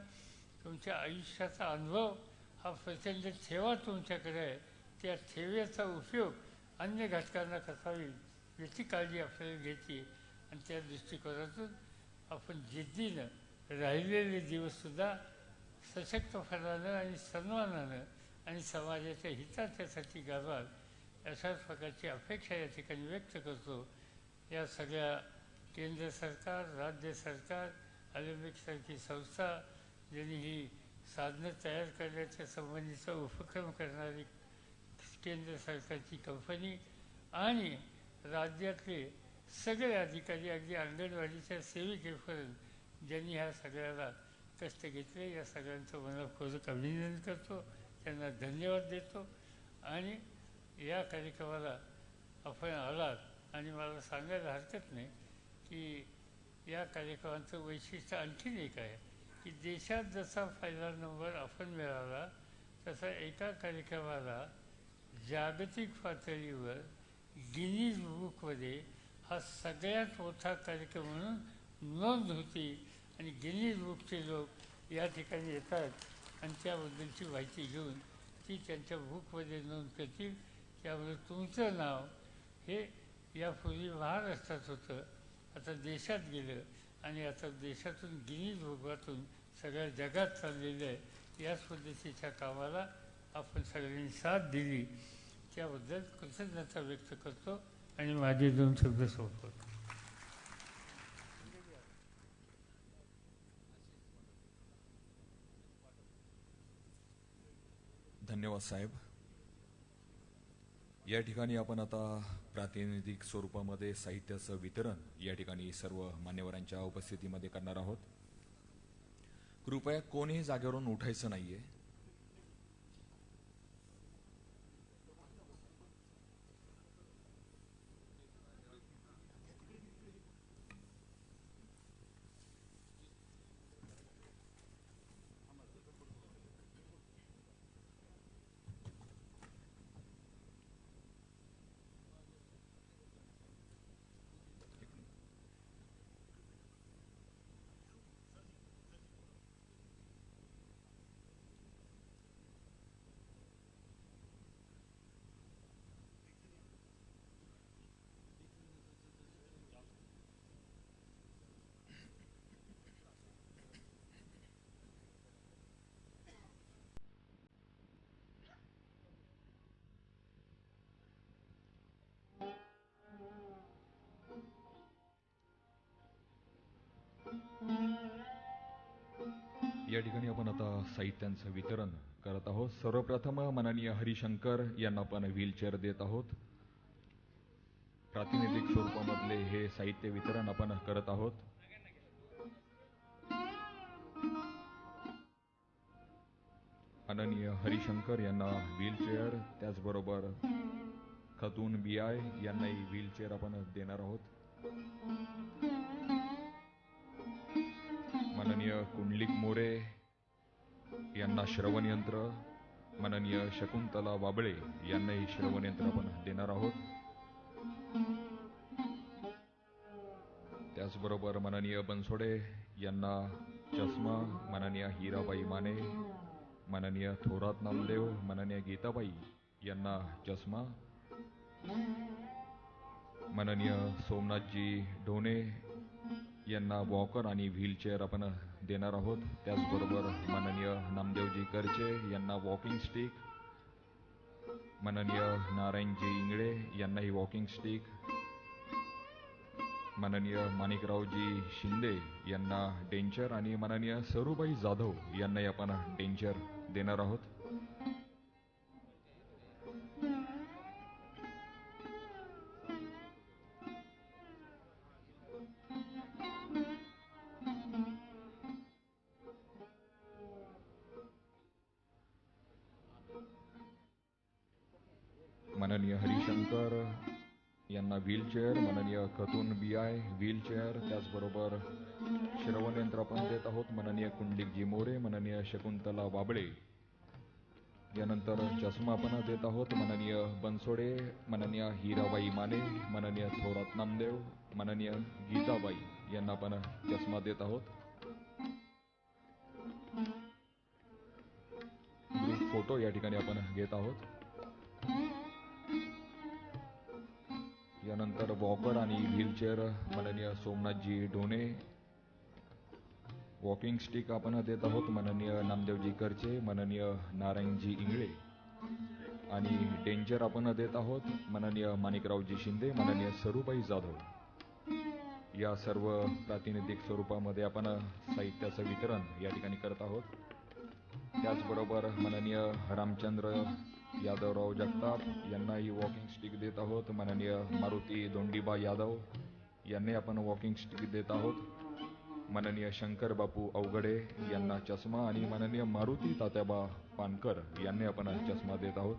तुमच्या आयुष्याचा अनुभव हा प्रचंड ठेवा तुमच्याकडे आहे. त्या ठेव्याचा उपयोग अन्य घटकांना कसा होईल याची काळजी आपल्याला घ्यायची. आणि त्या दृष्टिकोनातून आपण जिद्दीनं राहिलेले दिवससुद्धा सशक्तपणानं आणि सन्मानानं आणि समाजाच्या हिताच्यासाठी घालवाल अशाच प्रकारची अपेक्षा या ठिकाणी व्यक्त करतो. या सगळ्या केंद्र सरकार, राज्य सरकार, ऑलिम्पिकसारखी संस्था ज्यांनी ही साधनं तयार करण्याच्या संबंधीचा उपक्रम करणारी केंद्र सरकारची कंपनी आणि राज्यातले सगळे अधिकारी, अगदी अंगणवाडीच्या सेविकेपर्यंत ज्यांनी ह्या सगळ्याला कष्ट घेतले, या सगळ्यांचं मनपूर्वक अभिनंदन करतो. त्यांना धन्यवाद देतो. आणि या कार्यक्रमाला आपण आलात आणि मला सांगायला हरकत नाही की या कार्यक्रमाचं वैशिष्ट्य आणखीन एक आहे की देशात जसा पहिला नंबर आपण मिळाला तसा एका कार्यक्रमाला जागतिक पातळीवर गिनीज बुकमध्ये हा सगळ्यात मोठा कार्यक्रम म्हणून नोंद होती आणि गिनीज बुकचे लोक या ठिकाणी येतात आणि त्याबद्दलची माहिती घेऊन ती त्यांच्या बुकमध्ये नोंद करतील. त्यामुळे तुमचं नाव हे यापूर्वी महाराष्ट्रात होतं, आता देशात गेलं आणि आता देशातून गिनीज बुकातून सगळ्या जगात चाललेलं आहे. याच पद्धतीच्या कामाला आपण सगळ्यांनी साथ दिली त्याबद्दल कृतज्ञता व्यक्त करतो आणि माझे 2 शब्द सोडतो. धन्यवाद साहेब. या ठिकाणी आपण आता प्रातिनिधिक स्वरूपामध्ये साहित्याचं वितरण या ठिकाणी सर्व मान्यवरांच्या उपस्थितीमध्ये करणार आहोत. कृपया कोणीही जागेवरून उठायचं नाहीये. या ठिकाणी आपण आता साहित्यांचं वितरण करत आहोत. सर्वप्रथम माननीय हरिशंकर यांना आपण व्हीलचेअर देत आहोत. प्रातिनिधिक स्वरूपामधले हे साहित्य वितरण आपण करत आहोत. माननीय हरिशंकर यांना व्हीलचेअर, त्याचबरोबर खतून BI यांनाही व्हीलचेअर आपण देणार आहोत. माननीय कुंडलिक मोरे यांना श्रवण यंत्र, माननीय शकुंतला बाबळे यांनाही श्रवण यंत्र आपण देणार आहोत. त्याचबरोबर माननीय बनसोडे यांना चष्मा, माननीय हिराबाई माने, माननीय थोरात नामदेव, माननीय गीताबाई यांना चष्मा, माननीय सोमनाथजी ढोणे यांना वॉकर आणि व्हीलचेअर आपण देणार आहोत. त्याचबरोबर माननीय नामदेवजी करचे यांना वॉकिंग स्टिक, माननीय नारायणजी इंगळे यांनाही वॉकिंग स्टिक, माननीय माणिकरावजी शिंदे यांना डेंचर आणि माननीय सरूबाई जाधव यांनाही आपण डेंचर देणार आहोत. माननीय हरिशंकर यांना व्हीलचेअर, माननीय खतून BI व्हीलचेअर, त्याचबरोबर श्रवण यंत्र आपण देत आहोत. माननीय कुंडलिकजी मोरे, माननीय शकुंतला बाबळे यानंतर चष्मा आपण देत आहोत. माननीय बनसोडे, माननीय हिराबाई माने, माननीय थोरात नामदेव, माननीय गीताबाई यांना आपण चष्मा देत आहोत. ग्रुप फोटो या ठिकाणी आपण घेत आहोत. यानंतर वॉकर आणि व्हीलचेअर माननीय सोमनाथजी ढोणे, वॉकिंग स्टिक आपण देत आहोत. माननीय नामदेवजी करचे, माननीय नारायणजी इंगळे आणि डेंचर आपण देत आहोत. माननीय माणिकरावजी शिंदे, माननीय सरूबाई जाधव. या सर्व प्रातिनिधिक स्वरूपामध्ये आपण साहित्याचं वितरण या ठिकाणी करत आहोत. त्याचबरोबर माननीय रामचंद्र यादवराव जगताप यांनाही वॉकिंग स्टिक देत आहोत. माननीय मारुती दोंडीबा यादव यांनी आपण वॉकिंग स्टिक देत आहोत. माननीय शंकर बापू अवघडे यांना चष्मा आणि माननीय मारुती तात्याबा पानकर यांनी आपण चष्मा देत आहोत.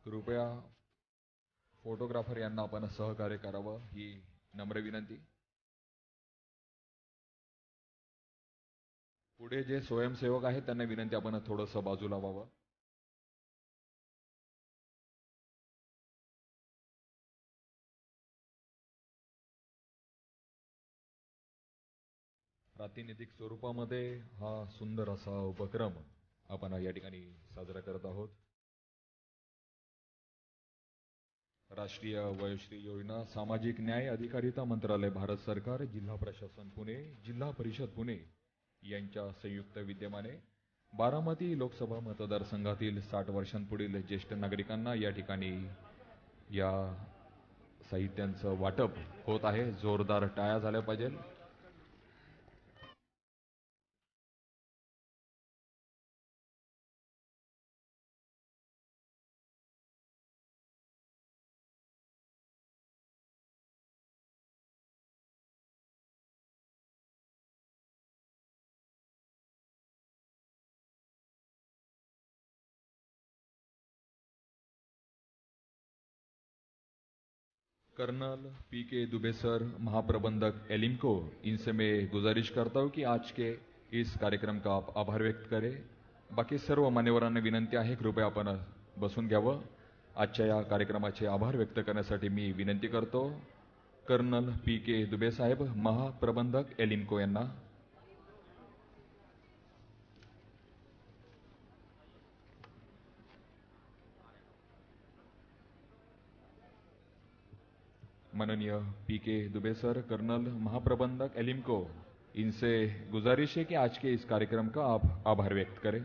कृपया फोटोग्राफर यांना आपण सहकार्य करावं ही नम्र विनंती. पुढे जे स्वयंसेवक आहेत त्यांना विनंती आपण थोडंसं बाजूला व्हावं. प्रातिनिधिक स्वरूपामध्ये हा सुंदर असा उपक्रम आपण या ठिकाणी साजरा करत आहोत. राष्ट्रीय वयोश्री योजना सामाजिक न्याय अधिकारिता मंत्रालय भारत सरकार जिल्हा प्रशासन पुणे जिल्हा परिषद पुणे यांच्या संयुक्त विद्यमाने बारामती लोकसभा मतदारसंघातील 60 वर्षांपुढील ज्येष्ठ नागरिकांना या ठिकाणी या साहित्यांचं वाटप होत आहे. जोरदार टाळ्या झाल्या पाहिजे. Colonel P K. दुबे सर, महाप्रबंधक एलिम्को, इनसे मैं गुजारिश करता हूं कि आज के इस कार्यक्रम का आप आभार व्यक्त करें. बाकी सर्व मान्यवरांना विनंती आहे कृपया आपण बसून घ्यावं. आजच्या या कार्यक्रमाचे आभार व्यक्त करण्यासाठी मी विनंती करतो कर्नल पी.के. दुबे साहेब, महाप्रबंधक एलिम्को यांना. माननीय पी.के. दुबे सर, कर्नल, महाप्रबंधक एलिम्को, इनसे गुजारिश है कि आज के इस कार्यक्रम का आप आभार व्यक्त करें.